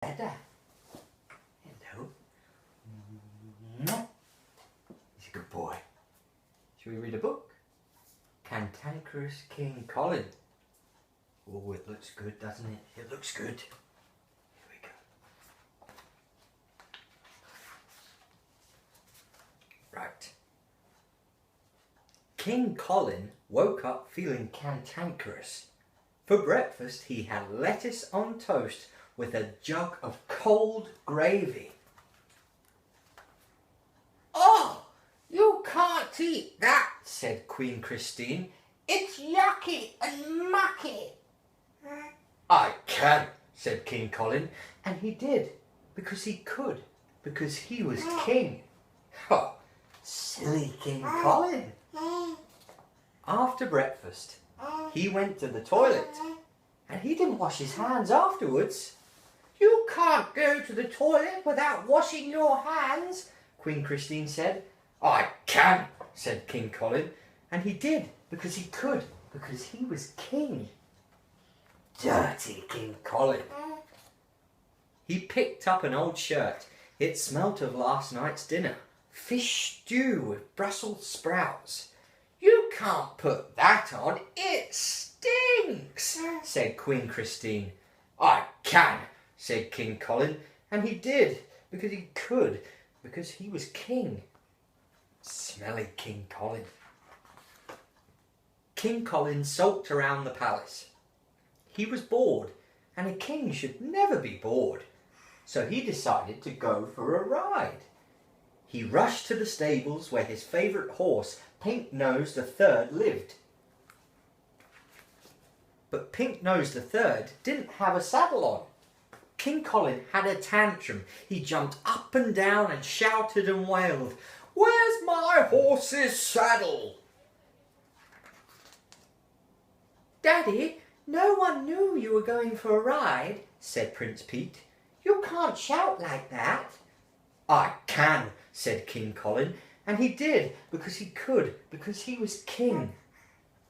Better. Hello. He's a good boy. Shall we read a book? Cantankerous King Colin. Oh, it looks good, doesn't it? It looks good. Here we go. Right. King Colin woke up feeling cantankerous. For breakfast, he had lettuce on toast with a jug of cold gravy. "Oh, you can't eat that," said Queen Christine. "It's yucky and mucky." "I can," said King Colin, and he did, because he could, because he was king. Oh, silly King Colin. After breakfast, he went to the toilet, and he didn't wash his hands afterwards. "You can't go to the toilet without washing your hands," Queen Christine said. "I can," said King Colin, and he did, because he could, because he was king. Dirty King Colin. He picked up an old shirt. It smelt of last night's dinner. Fish stew with Brussels sprouts. "You can't put that on, it stinks," said Queen Christine. "I can," said King Colin, and he did, because he could, because he was king. Smelly King Colin. King Colin sulked around the palace. He was bored, and a king should never be bored, so he decided to go for a ride. He rushed to the stables where his favourite horse, Pink Nose the Third, lived. But Pink Nose the Third didn't have a saddle on. King Colin had a tantrum. He jumped up and down and shouted and wailed, "Where's my horse's saddle?" "Daddy, no one knew you were going for a ride," said Prince Pete. "You can't shout like that." "I can," said King Colin, and he did, because he could, because he was king.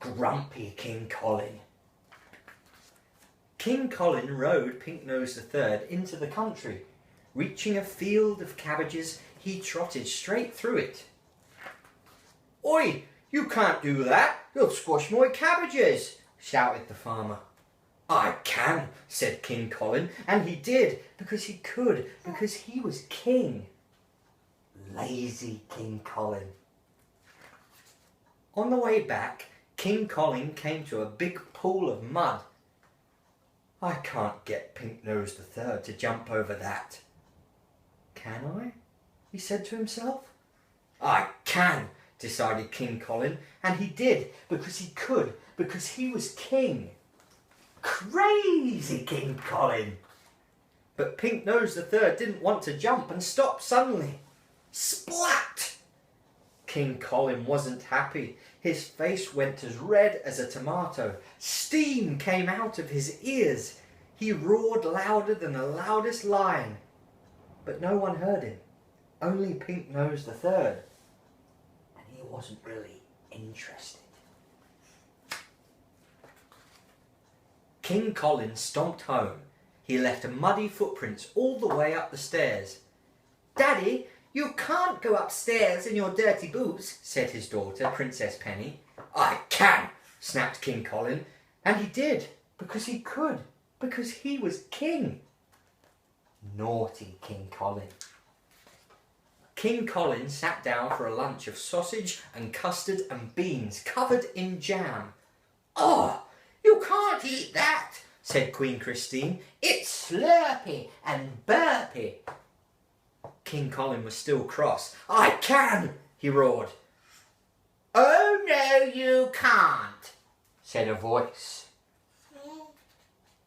Grumpy King Colin. King Colin rode Pink Nose the Third into the country. Reaching a field of cabbages, he trotted straight through it. "Oi, you can't do that. You'll squash my cabbages," shouted the farmer. "I can," said King Colin, and he did, because he could, because he was king. Lazy King Colin. On the way back, King Colin came to a big pool of mud. "I can't get Pink Nose the Third to jump over that." "Can I?" he said to himself. "I can," decided King Colin, and he did, because he could, because he was king. Crazy King Colin. But Pink Nose the Third didn't want to jump and stopped suddenly. Splat! King Colin wasn't happy. His face went as red as a tomato. Steam came out of his ears. He roared louder than the loudest lion. But no one heard him. Only Pink Nose the Third. And he wasn't really interested. King Colin stomped home. He left muddy footprints all the way up the stairs. "Daddy, you can't go upstairs in your dirty boots," said his daughter, Princess Penny. "I can," snapped King Colin, and he did, because he could, because he was king. Naughty King Colin. King Colin sat down for a lunch of sausage and custard and beans covered in jam. "Oh, you can't eat that," said Queen Christine. "It's slurpy and burpy." King Colin was still cross. "I can," he roared. "Oh, no, you can't," said a voice.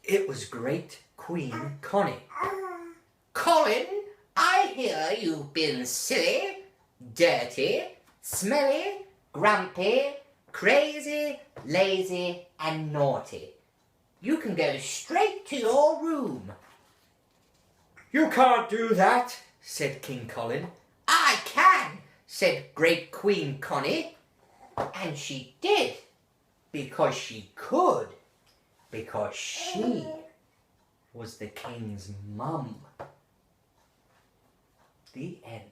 It was Great Queen Connie. "Colin, I hear you've been silly, dirty, smelly, grumpy, crazy, lazy, and naughty. You can go straight to your room." "You can't do that," said King Colin. "I can," said Great Queen Connie. And she did, because she could, because she was the king's mum. The end.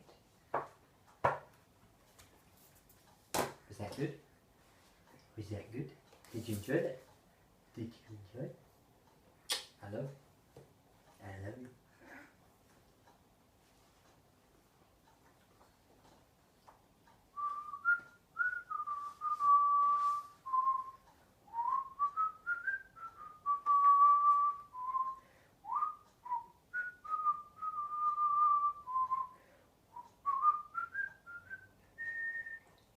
Was that good? Was that good? Did you enjoy that? Did you enjoy it? I love you.